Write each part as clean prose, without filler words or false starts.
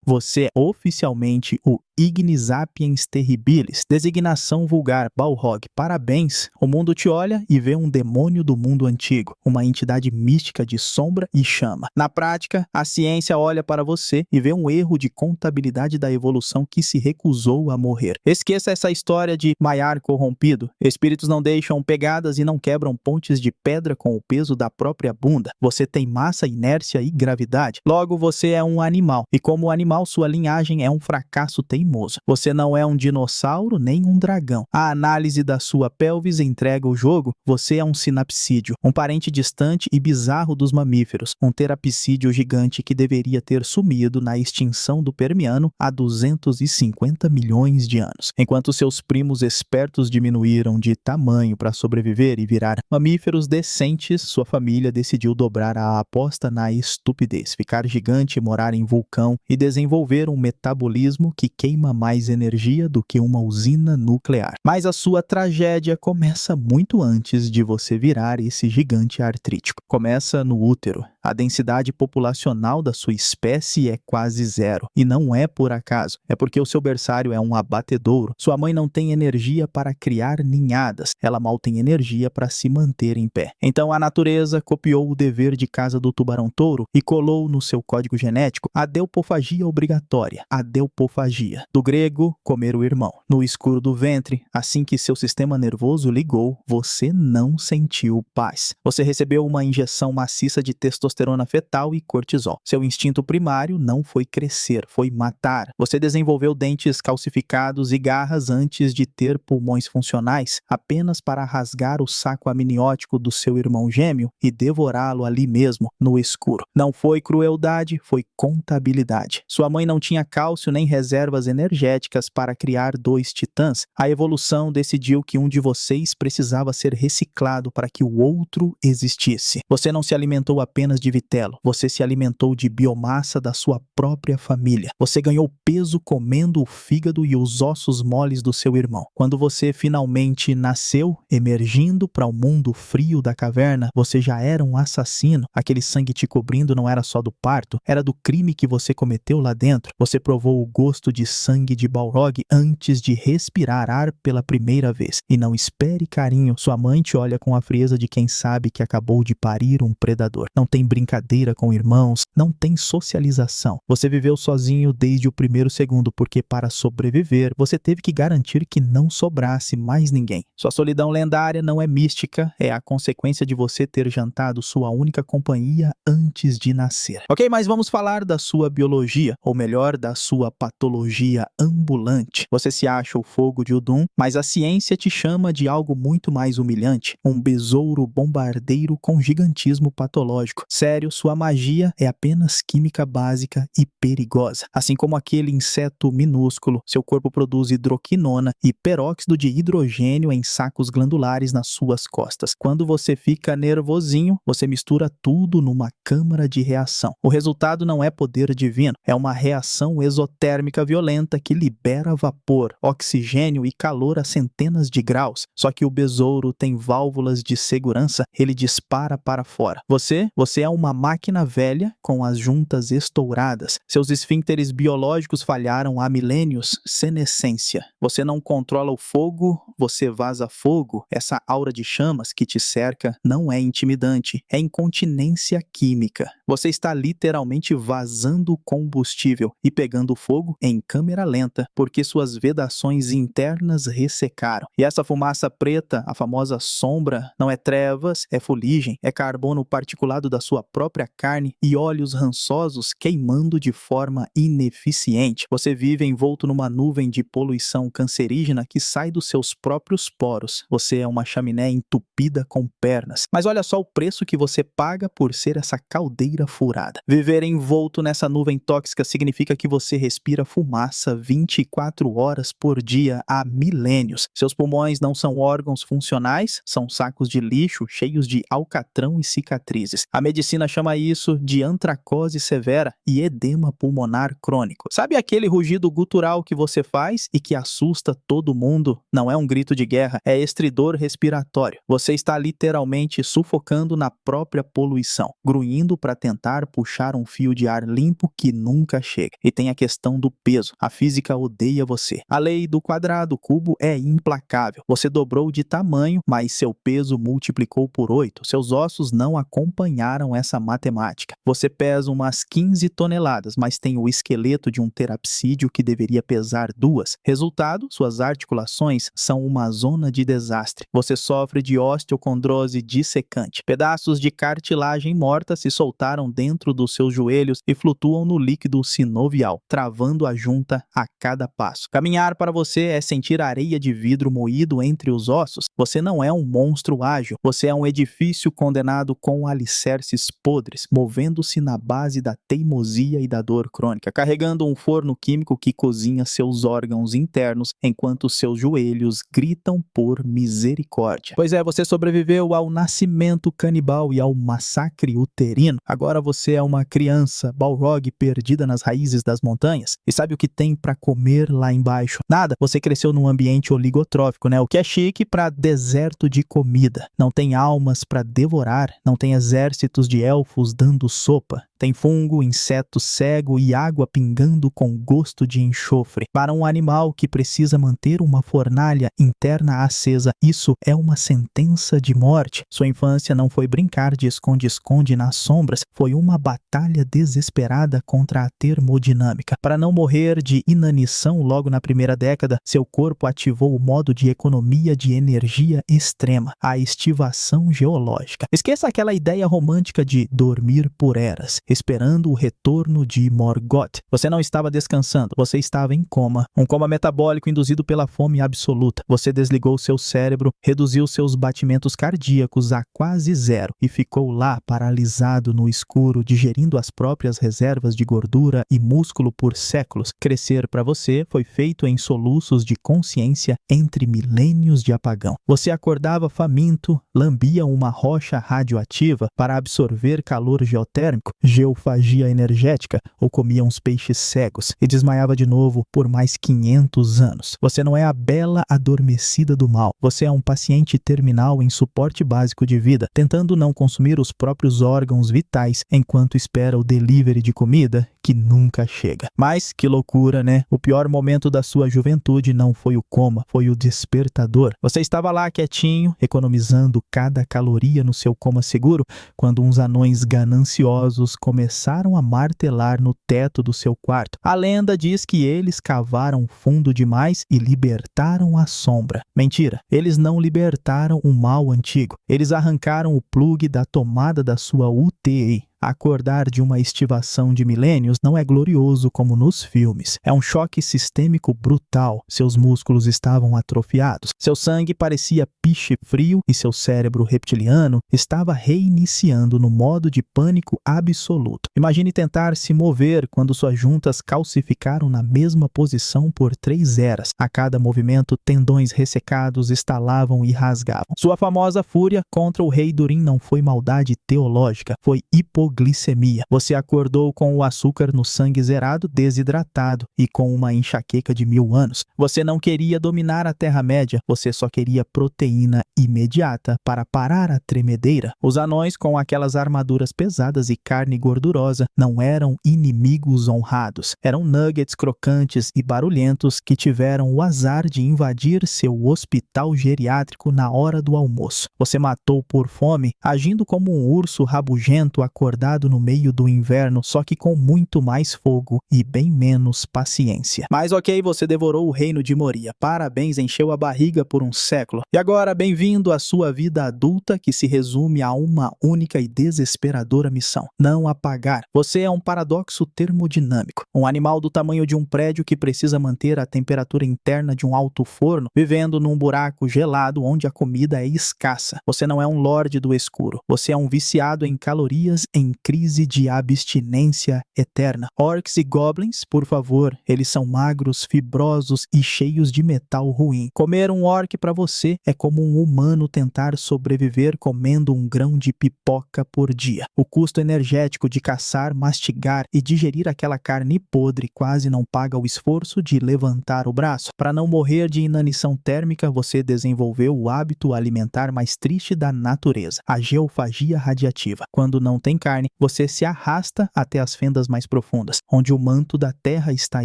Você é oficialmente o Ignis Sapiens Terribilis, designação vulgar Balrog. Parabéns! O mundo te olha e vê um demônio do mundo antigo, uma entidade mística de sombra e chama. Na prática, a ciência olha para você e vê um erro de contabilidade da evolução que se recusou a morrer. Esqueça essa história de Maiar corrompido. Espíritos não deixam pegadas e não quebram pontes de pedra com o peso da própria bunda. Você tem massa, inércia e gravidade. Logo, você é um animal. E como animal, sua linhagem é um fracasso teimoso. Você não é um dinossauro nem um dragão. A análise da sua pelvis entrega o jogo. Você é um sinapsídeo, um parente distante e bizarro dos mamíferos, um terapsídeo gigante que deveria ter sumido na extinção do Permiano há 250 milhões de anos. Enquanto seus primos espertos diminuíram de tamanho para sobreviver e virar mamíferos decentes, sua família decidiu dobrar a aposta na estupidez, ficar gigante, morar em vulcão e desenvolver um metabolismo que queima mais energia do que uma usina nuclear. Mas a sua tragédia começa muito antes de você virar esse gigante artrítico. Começa no útero. A densidade populacional da sua espécie é quase zero. E não é por acaso. É porque o seu berçário é um abatedouro. Sua mãe não tem energia para criar ninhadas. Ela mal tem energia para se manter em pé. Então a natureza copiou o dever de casa do tubarão-touro e colou no seu código genético a adelpofagia obrigatória. Adelpofagia. Do grego, comer o irmão. No escuro do ventre, assim que seu sistema nervoso ligou, você não sentiu paz. Você recebeu uma injeção maciça de testosterona fetal e cortisol. Seu instinto primário não foi crescer, foi matar. Você desenvolveu dentes calcificados e garras antes de ter pulmões funcionais, apenas para rasgar o saco amniótico do seu irmão gêmeo e devorá-lo ali mesmo, no escuro. Não foi crueldade, foi contabilidade. Sua mãe não tinha cálcio nem reservas energéticas para criar 2 titãs. A evolução decidiu que um de vocês precisava ser reciclado para que o outro existisse. Você não se alimentou apenas de vitelo, você se alimentou de biomassa da sua própria família. Você ganhou peso comendo o fígado e os ossos moles do seu irmão. Quando você finalmente nasceu, emergindo para o mundo frio da caverna, você já era um assassino. Aquele sangue te cobrindo não era só do parto, era do crime que você cometeu lá dentro. Você provou o gosto de sangue de Balrog antes de respirar ar pela primeira vez. E não espere carinho, sua mãe te olha com a frieza de quem sabe que acabou de parir um predador. Não tem brincadeira com irmãos, não tem socialização. Você viveu sozinho desde o primeiro segundo, porque para sobreviver, você teve que garantir que não sobrasse mais ninguém. Sua solidão lendária não é mística, é a consequência de você ter jantado sua única companhia antes de nascer. Ok, mas vamos falar da sua biologia, ou melhor, da sua patologia ambulante. Você se acha o fogo de Udum, mas a ciência te chama de algo muito mais humilhante, um besouro bombardeiro com gigantismo patológico. Sério, sua magia é apenas química básica e perigosa. Assim como aquele inseto minúsculo, seu corpo produz hidroquinona e peróxido de hidrogênio em sacos glandulares nas suas costas. Quando você fica nervosinho, você mistura tudo numa câmara de reação. O resultado não é poder divino, é uma reação exotérmica violenta que libera vapor, oxigênio e calor a centenas de graus. Só que o besouro tem válvulas de segurança, ele dispara para fora. Você é uma máquina velha com as juntas estouradas. Seus esfíncteres biológicos falharam há milênios, senescência. Você não controla o fogo, você vaza fogo. Essa aura de chamas que te cerca não é intimidante, é incontinência química. Você está literalmente vazando combustível e pegando fogo em câmera lenta, porque suas vedações internas ressecaram. E essa fumaça preta, a famosa sombra, não é trevas, é fuligem, é carbono particulado da sua própria carne e óleos rançosos queimando de forma ineficiente. Você vive envolto numa nuvem de poluição cancerígena que sai dos seus próprios poros. Você é uma chaminé entupida com pernas. Mas olha só o preço que você paga por ser essa caldeira furada. Viver envolto nessa nuvem tóxica significa que você respira fumaça passa 24 horas por dia há milênios. Seus pulmões não são órgãos funcionais, são sacos de lixo cheios de alcatrão e cicatrizes. A medicina chama isso de antracose severa e edema pulmonar crônico. Sabe aquele rugido gutural que você faz e que assusta todo mundo? Não é um grito de guerra, é estridor respiratório. Você está literalmente sufocando na própria poluição, grunhindo para tentar puxar um fio de ar limpo que nunca chega. E tem a questão do peso. A física odeia você. A lei do quadrado cubo é implacável. Você dobrou de tamanho, mas seu peso multiplicou por 8. Seus ossos não acompanharam essa matemática. Você pesa umas 15 toneladas, mas tem o esqueleto de um terapsídeo que deveria pesar 2. Resultado, suas articulações são uma zona de desastre. Você sofre de osteocondrose dissecante. Pedaços de cartilagem morta se soltaram dentro dos seus joelhos e flutuam no líquido sinovial, travando a junta a cada passo. Caminhar para você é sentir areia de vidro moído entre os ossos. Você não é um monstro ágil, você é um edifício condenado com alicerces podres, movendo-se na base da teimosia e da dor crônica, carregando um forno químico que cozinha seus órgãos internos enquanto seus joelhos gritam por misericórdia. Pois é, você sobreviveu ao nascimento canibal e ao massacre uterino. Agora você é uma criança Balrog perdida nas raízes das montanhas. E sabe o que tem pra comer lá embaixo? Nada. Você cresceu num ambiente oligotrófico, né? O que é chique pra deserto de comida. Não tem almas pra devorar, não tem exércitos de elfos dando sopa. Tem fungo, inseto cego e água pingando com gosto de enxofre. Para um animal que precisa manter uma fornalha interna acesa, isso é uma sentença de morte. Sua infância não foi brincar de esconde-esconde nas sombras, foi uma batalha desesperada contra a termodinâmica. Para não morrer de inanição logo na primeira década, seu corpo ativou o modo de economia de energia extrema, a estivação geológica. Esqueça aquela ideia romântica de dormir por eras, esperando o retorno de Morgoth. Você não estava descansando, você estava em coma. Um coma metabólico induzido pela fome absoluta. Você desligou seu cérebro, reduziu seus batimentos cardíacos a quase zero e ficou lá paralisado no escuro, digerindo as próprias reservas de gordura e músculo por séculos. Crescer para você foi feito em soluços de consciência entre milênios de apagão. Você acordava faminto, lambia uma rocha radioativa para absorver calor geotérmico, geofagia energética, ou comia uns peixes cegos e desmaiava de novo por mais 500 anos. Você não é a bela adormecida do mal. Você é um paciente terminal em suporte básico de vida, tentando não consumir os próprios órgãos vitais enquanto espera o delivery de comida que nunca chega. Mas que loucura, né? O pior momento da sua juventude não foi o coma, foi o despertador. Você estava lá quietinho, economizando cada caloria no seu coma seguro, quando uns anões gananciosos começaram a martelar no teto do seu quarto. A lenda diz que eles cavaram fundo demais e libertaram a sombra. Mentira, eles não libertaram o mal antigo. Eles arrancaram o plugue da tomada da sua UTI. Acordar de uma estivação de milênios não é glorioso como nos filmes. É um choque sistêmico brutal. Seus músculos estavam atrofiados. Seu sangue parecia piche frio e seu cérebro reptiliano estava reiniciando no modo de pânico absoluto. Imagine tentar se mover quando suas juntas calcificaram na mesma posição por 3 eras. A cada movimento, tendões ressecados estalavam e rasgavam. Sua famosa fúria contra o rei Durin não foi maldade teológica, foi hipoglicemia. Você acordou com o açúcar no sangue zerado, desidratado e com uma enxaqueca de 1000 anos. Você não queria dominar a Terra-média, você só queria proteína imediata para parar a tremedeira. Os anões com aquelas armaduras pesadas e carne gordurosa não eram inimigos honrados. Eram nuggets crocantes e barulhentos que tiveram o azar de invadir seu hospital geriátrico na hora do almoço. Você matou por fome, agindo como um urso rabugento acordado no meio do inverno, só que com muito mais fogo e bem menos paciência. Mas ok, você devorou o reino de Moria. Parabéns, encheu a barriga por um século. E agora, bem-vindo à sua vida adulta, que se resume a uma única e desesperadora missão: não apagar. Você é um paradoxo termodinâmico, um animal do tamanho de um prédio que precisa manter a temperatura interna de um alto forno, vivendo num buraco gelado onde a comida é escassa. Você não é um lorde do escuro. Você é um viciado em calorias em em crise de abstinência eterna. Orcs e goblins, por favor, eles são magros, fibrosos e cheios de metal ruim. Comer um orc para você é como um humano tentar sobreviver comendo um grão de pipoca por dia. O custo energético de caçar, mastigar e digerir aquela carne podre quase não paga o esforço de levantar o braço. Para não morrer de inanição térmica, você desenvolveu o hábito alimentar mais triste da natureza, a geofagia radiativa. Quando não tem carne, você se arrasta até as fendas mais profundas, onde o manto da terra está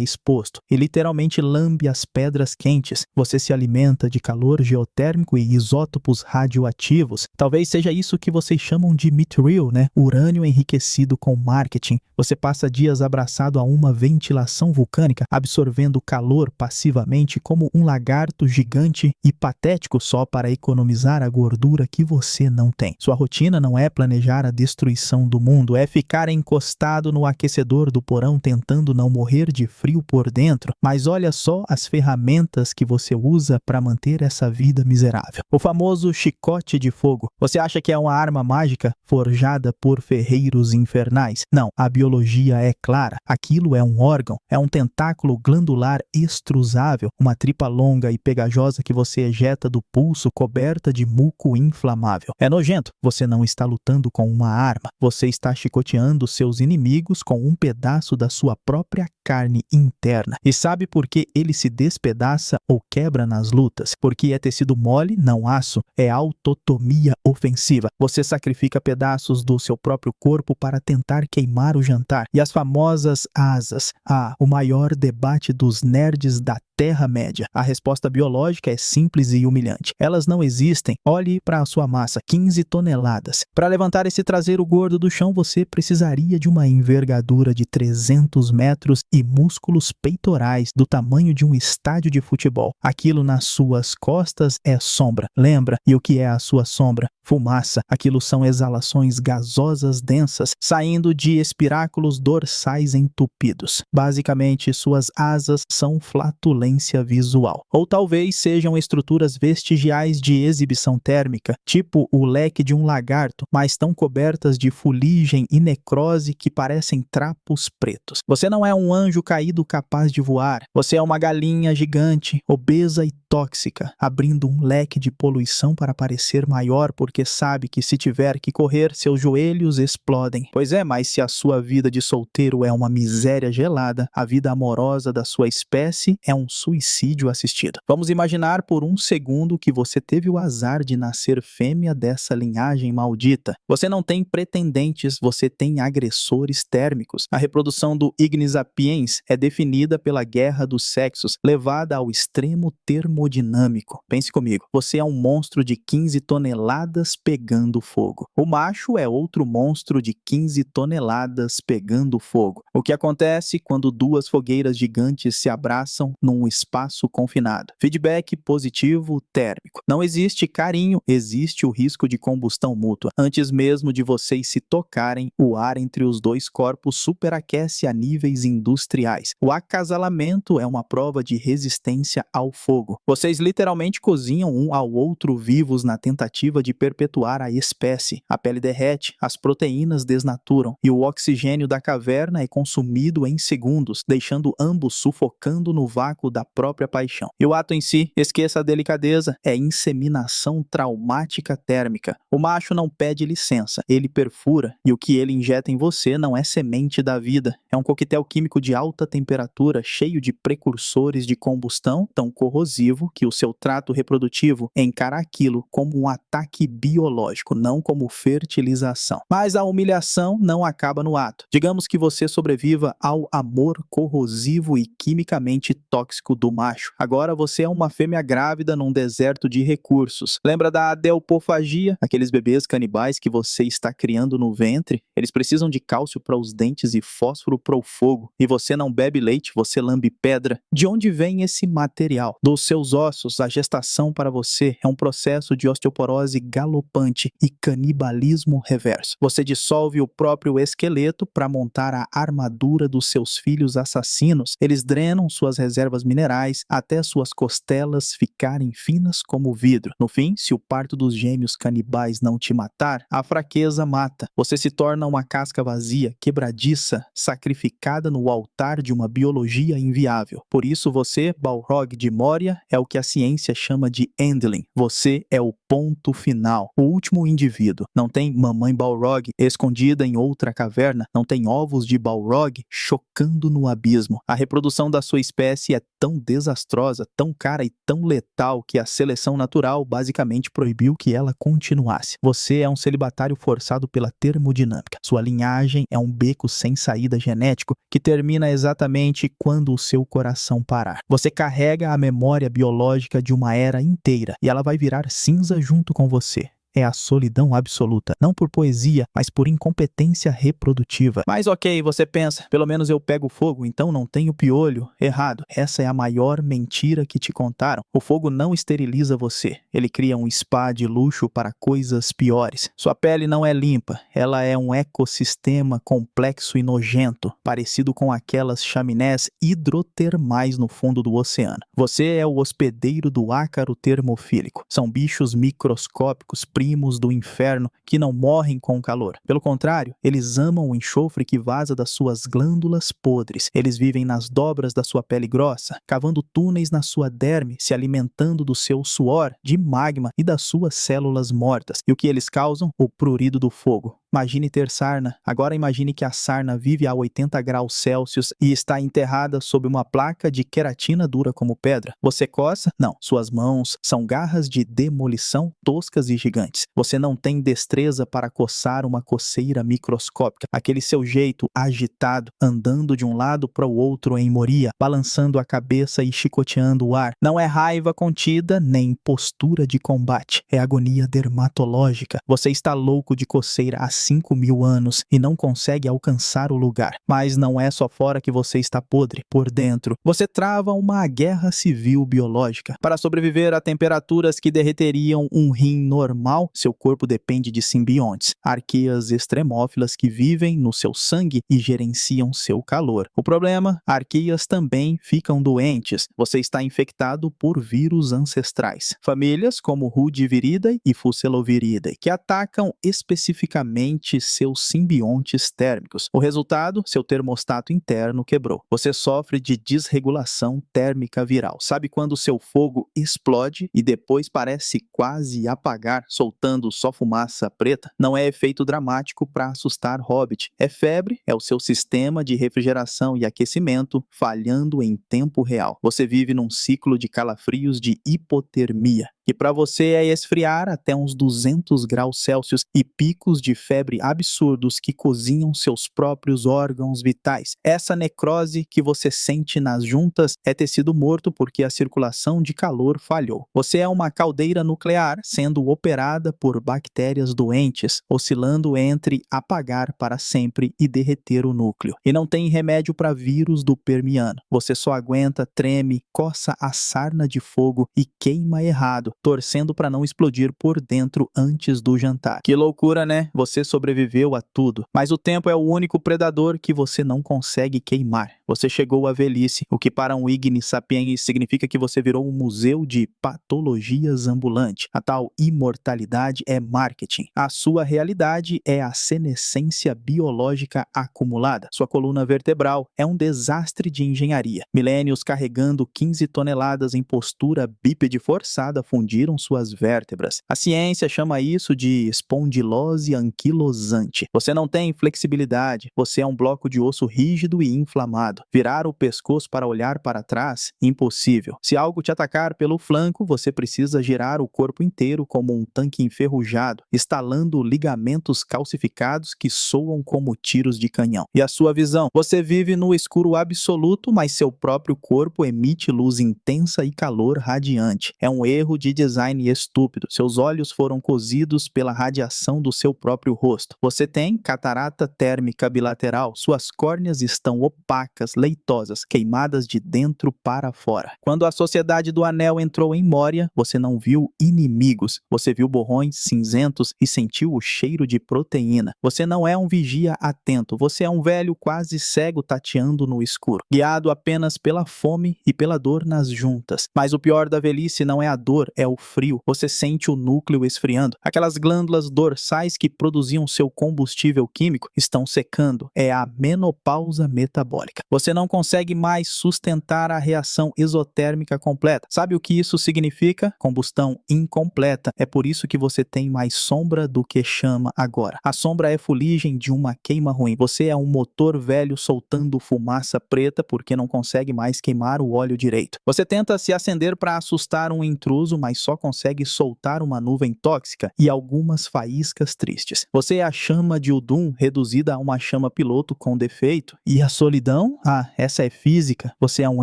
exposto, e literalmente lambe as pedras quentes. Você se alimenta de calor geotérmico e isótopos radioativos. Talvez seja isso que vocês chamam de mithril, né? Urânio enriquecido com marketing. Você passa dias abraçado a uma ventilação vulcânica, absorvendo calor passivamente como um lagarto gigante e patético só para economizar a gordura que você não tem. Sua rotina não é planejar a destruição do mundo, é ficar encostado no aquecedor do porão tentando não morrer de frio por dentro. Mas olha só as ferramentas que você usa para manter essa vida miserável. O famoso chicote de fogo. Você acha que é uma arma mágica forjada por ferreiros infernais? Não, a biologia é clara. Aquilo é um órgão, é um tentáculo glandular extrusável, uma tripa longa e pegajosa que você ejeta do pulso coberta de muco inflamável. É nojento. Você não está lutando com uma arma. Você está chicoteando seus inimigos com um pedaço da sua própria carne interna. E sabe por que ele se despedaça ou quebra nas lutas? Porque é tecido mole, não aço. É autotomia ofensiva. Você sacrifica pedaços do seu próprio corpo para tentar queimar o jantar. E as famosas asas. O maior debate dos nerds da Terra-média. A resposta biológica é simples e humilhante. Elas não existem. Olhe para a sua massa, 15 toneladas. Para levantar esse traseiro gordo do chão, você precisaria de uma envergadura de 300 metros e músculos peitorais do tamanho de um estádio de futebol. Aquilo nas suas costas é sombra. Lembra? E o que é a sua sombra? Fumaça. Aquilo são exalações gasosas densas, saindo de espiráculos dorsais entupidos. Basicamente, suas asas são flatulência visual. Ou talvez sejam estruturas vestigiais de exibição térmica, tipo o leque de um lagarto, mas tão cobertas de fuligem e necrose que parecem trapos pretos. Você não é um anjo caído capaz de voar. Você é uma galinha gigante, obesa e tóxica, abrindo um leque de poluição para parecer maior porque sabe que se tiver que correr, seus joelhos explodem. Pois é, mas se a sua vida de solteiro é uma miséria gelada, a vida amorosa da sua espécie é um suicídio assistido. Vamos imaginar por um segundo que você teve o azar de nascer fêmea dessa linhagem maldita. Você não tem pretendentes, você tem agressores térmicos. A reprodução do Ignis sapiens é definida pela guerra dos sexos, levada ao extremo termodinâmico. Pense comigo, você é um monstro de 15 toneladas pegando fogo. O macho é outro monstro de 15 toneladas pegando fogo. O que acontece quando duas fogueiras gigantes se abraçam num espaço confinado? Feedback positivo térmico. Não existe carinho, existe o risco de combustão mútua. Antes mesmo de vocês se tocarem, o ar entre os dois corpos superaquece a níveis industriais. O acasalamento é uma prova de resistência ao fogo. Vocês literalmente cozinham um ao outro vivos na tentativa de perpetuar a espécie. A pele derrete, as proteínas desnaturam e o oxigênio da caverna é consumido em segundos, deixando ambos sufocando no vácuo da própria paixão. E o ato em si, esqueça a delicadeza, é inseminação traumática térmica. O macho não pede licença, ele perfura, e o que ele injeta em você não é semente da vida, é um coquetel químico de alta temperatura cheio de precursores de combustão tão corrosivo que o seu trato reprodutivo encara aquilo como um ataque biológico, não como fertilização. Mas a humilhação não acaba no ato. Digamos que você sobreviva ao amor corrosivo e quimicamente tóxico do macho. Agora você é uma fêmea grávida num deserto de recursos. Lembra da adelpofagia? Aqueles bebês canibais que você está criando no ventre? Eles precisam de cálcio para os dentes e fósforo para o fogo. E você não bebe leite, você lambe pedra. De onde vem esse material? Dos seus ossos. A gestação para você é um processo de osteoporose galopante e canibalismo reverso. Você dissolve o próprio esqueleto para montar a armadura dos seus filhos assassinos. Eles drenam suas reservas minerais, até suas costelas ficarem finas como vidro. No fim, se o parto dos gêmeos canibais não te matar, a fraqueza mata. Você se torna uma casca vazia, quebradiça, sacrificada no altar de uma biologia inviável. Por isso você, Balrog de Moria, é o que a ciência chama de Endling. Você é o ponto final, o último indivíduo. Não tem mamãe Balrog escondida em outra caverna, não tem ovos de Balrog chocando no abismo. A reprodução da sua espécie é tão desastrosa, tão cara e tão letal que a seleção natural basicamente proibiu que ela continuasse. Você é um celibatário forçado pela termodinâmica. Sua linhagem é um beco sem saída genético que termina exatamente quando o seu coração parar. Você carrega a memória biológica de uma era inteira e ela vai virar cinza junto com você. É a solidão absoluta, não por poesia, mas por incompetência reprodutiva. Mas ok, você pensa, pelo menos eu pego fogo, então não tenho piolho. Errado, essa é a maior mentira que te contaram. O fogo não esteriliza você, ele cria um spa de luxo para coisas piores. Sua pele não é limpa, ela é um ecossistema complexo e nojento, parecido com aquelas chaminés hidrotermais no fundo do oceano. Você é o hospedeiro do ácaro termofílico. São bichos microscópicos primos do inferno que não morrem com o calor. Pelo contrário, eles amam o enxofre que vaza das suas glândulas podres. Eles vivem nas dobras da sua pele grossa, cavando túneis na sua derme, se alimentando do seu suor, de magma e das suas células mortas. E o que eles causam? O prurido do fogo. Imagine ter sarna. Agora imagine que a sarna vive a 80 graus Celsius e está enterrada sob uma placa de queratina dura como pedra. Você coça? Não. Suas mãos são garras de demolição toscas e gigantes. Você não tem destreza para coçar uma coceira microscópica. Aquele seu jeito agitado, andando de um lado para o outro em moria, balançando a cabeça e chicoteando o ar. Não é raiva contida, nem postura de combate. É agonia dermatológica. Você está louco de coceira há 5.000 anos e não consegue alcançar o lugar. Mas não é só fora que você está podre, por dentro. Você trava uma guerra civil biológica. Para sobreviver a temperaturas que derreteriam um rim normal, seu corpo depende de simbiontes, arqueias extremófilas que vivem no seu sangue e gerenciam seu calor. O problema? Arqueias também ficam doentes. Você está infectado por vírus ancestrais. Famílias como Rudiviridae e Fuceloviridae, que atacam especificamente seus simbiontes térmicos. O resultado? Seu termostato interno quebrou. Você sofre de desregulação térmica viral. Sabe quando seu fogo explode e depois parece quase apagar, soltando só fumaça preta? Não é efeito dramático para assustar Hobbit. É febre, é o seu sistema de refrigeração e aquecimento falhando em tempo real. Você vive num ciclo de calafrios de hipotermia, que para você é esfriar até uns 200 graus Celsius e picos de febre absurdos que cozinham seus próprios órgãos vitais. Essa necrose que você sente nas juntas é tecido morto porque a circulação de calor falhou. Você é uma caldeira nuclear sendo operada por bactérias doentes, oscilando entre apagar para sempre e derreter o núcleo. E não tem remédio para vírus do Permiano. Você só aguenta, treme, coça a sarna de fogo e queima errado, torcendo para não explodir por dentro antes do jantar. Que loucura, né? Você sobreviveu a tudo, mas o tempo é o único predador que você não consegue queimar. Você chegou à velhice, o que para um Ignis sapiens significa que você virou um museu de patologias ambulante. A tal imortalidade é marketing. A sua realidade é a senescência biológica acumulada. Sua coluna vertebral é um desastre de engenharia. Milênios carregando 15 toneladas em postura bípede forçada fundiram suas vértebras. A ciência chama isso de espondilose anquilosante. Você não tem flexibilidade, você é um bloco de osso rígido e inflamado. Virar o pescoço para olhar para trás? Impossível. Se algo te atacar pelo flanco, você precisa girar o corpo inteiro como um tanque enferrujado, estalando ligamentos calcificados que soam como tiros de canhão. E a sua visão? Você vive no escuro absoluto, mas seu próprio corpo emite luz intensa e calor radiante. É um erro de design estúpido. Seus olhos foram cozidos pela radiação do seu próprio rosto. Você tem catarata térmica bilateral. Suas córneas estão opacas placas leitosas, queimadas de dentro para fora. Quando a Sociedade do Anel entrou em Moria, você não viu inimigos, você viu borrões cinzentos e sentiu o cheiro de proteína. Você não é um vigia atento, você é um velho quase cego tateando no escuro, guiado apenas pela fome e pela dor nas juntas. Mas o pior da velhice não é a dor, é o frio. Você sente o núcleo esfriando. Aquelas glândulas dorsais que produziam seu combustível químico estão secando. É a menopausa metabólica. Você não consegue mais sustentar a reação exotérmica completa. Sabe o que isso significa? Combustão incompleta. É por isso que você tem mais sombra do que chama agora. A sombra é fuligem de uma queima ruim. Você é um motor velho soltando fumaça preta porque não consegue mais queimar o óleo direito. Você tenta se acender para assustar um intruso, mas só consegue soltar uma nuvem tóxica e algumas faíscas tristes. Você é a chama de Udum reduzida a uma chama piloto com defeito. E a solidão? Ah, essa é física. Você é um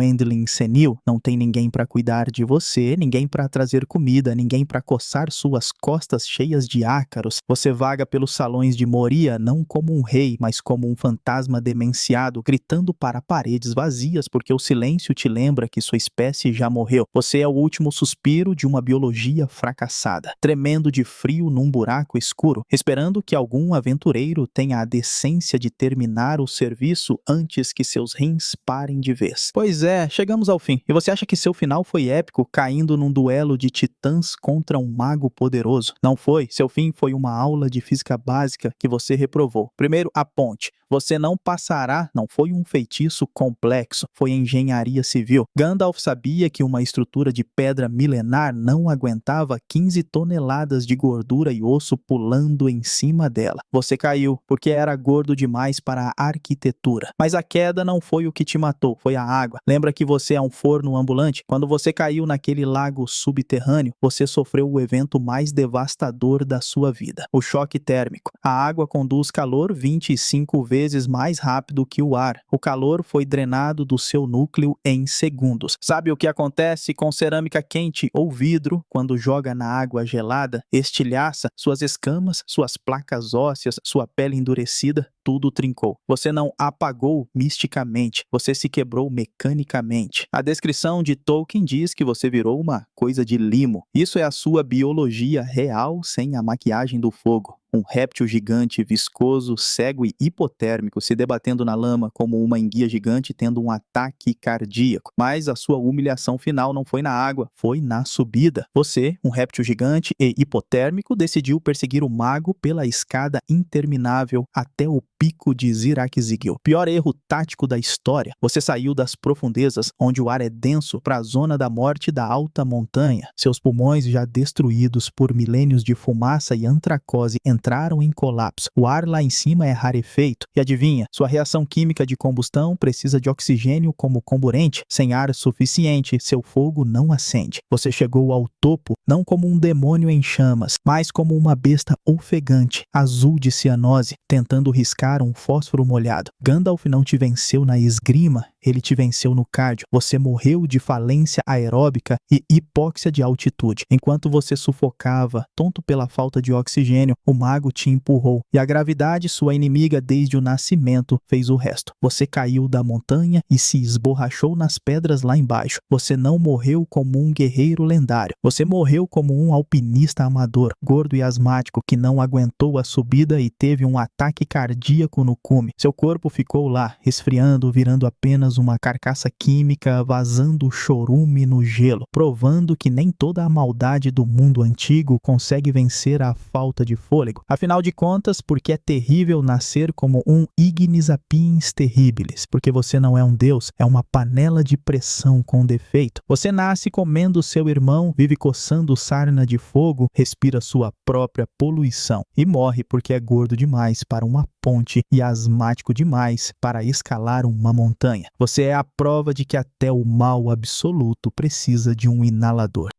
Endling senil, não tem ninguém para cuidar de você, ninguém para trazer comida, ninguém para coçar suas costas cheias de ácaros. Você vaga pelos salões de Moria não como um rei, mas como um fantasma demenciado, gritando para paredes vazias porque o silêncio te lembra que sua espécie já morreu. Você é o último suspiro de uma biologia fracassada, tremendo de frio num buraco escuro, esperando que algum aventureiro tenha a decência de terminar o serviço antes que seus rins parem de vez. Pois é, chegamos ao fim. E você acha que seu final foi épico, caindo num duelo de titãs contra um mago poderoso? Não foi. Seu fim foi uma aula de física básica que você reprovou. Primeiro, a ponte. Você não passará, não foi um feitiço complexo, foi engenharia civil. Gandalf sabia que uma estrutura de pedra milenar não aguentava 15 toneladas de gordura e osso pulando em cima dela. Você caiu, porque era gordo demais para a arquitetura. Mas a queda não foi o que te matou, foi a água. Lembra que você é um forno ambulante? Quando você caiu naquele lago subterrâneo, você sofreu o evento mais devastador da sua vida, o choque térmico. A água conduz calor 25 vezes mais rápido que o ar. O calor foi drenado do seu núcleo em segundos. Sabe o que acontece com cerâmica quente ou vidro quando joga na água gelada? Estilhaça, suas escamas, suas placas ósseas, sua pele endurecida, tudo trincou. Você não apagou misticamente, você se quebrou mecanicamente. A descrição de Tolkien diz que você virou uma coisa de limo. Isso é a sua biologia real sem a maquiagem do fogo. Um réptil gigante, viscoso, cego e hipotérmico, se debatendo na lama como uma enguia gigante tendo um ataque cardíaco. Mas a sua humilhação final não foi na água, foi na subida. Você, um réptil gigante e hipotérmico, decidiu perseguir o mago pela escada interminável até o pico de Zirak-Zigil. Pior erro tático da história. Você saiu das profundezas, onde o ar é denso, para a zona da morte da alta montanha. Seus pulmões, já destruídos por milênios de fumaça e antracose, entraram em colapso. O ar lá em cima é rarefeito. E adivinha, sua reação química de combustão precisa de oxigênio como comburente. Sem ar suficiente, seu fogo não acende. Você chegou ao topo, não como um demônio em chamas, mas como uma besta ofegante, azul de cianose, tentando riscar um fósforo molhado. Gandalf não te venceu na esgrima, ele te venceu no cardio. Você morreu de falência aeróbica e hipóxia de altitude. Enquanto você sufocava, tonto pela falta de oxigênio, o mago te empurrou. E a gravidade, sua inimiga desde o nascimento, fez o resto. Você caiu da montanha e se esborrachou nas pedras lá embaixo. Você não morreu como um guerreiro lendário. Você morreu como um alpinista amador, gordo e asmático, que não aguentou a subida e teve um ataque cardíaco no cume. Seu corpo ficou lá, esfriando, virando apenas uma carcaça química, vazando chorume no gelo, provando que nem toda a maldade do mundo antigo consegue vencer a falta de fôlego. Afinal de contas, porque é terrível nascer como um Ignis Sapiens Terribilis, porque você não é um deus, é uma panela de pressão com defeito. Você nasce comendo seu irmão, vive coçando sarna de fogo, respira sua própria poluição e morre porque é gordo demais para uma ponte e asmático demais para escalar uma montanha. Você é a prova de que até o mal absoluto precisa de um inalador.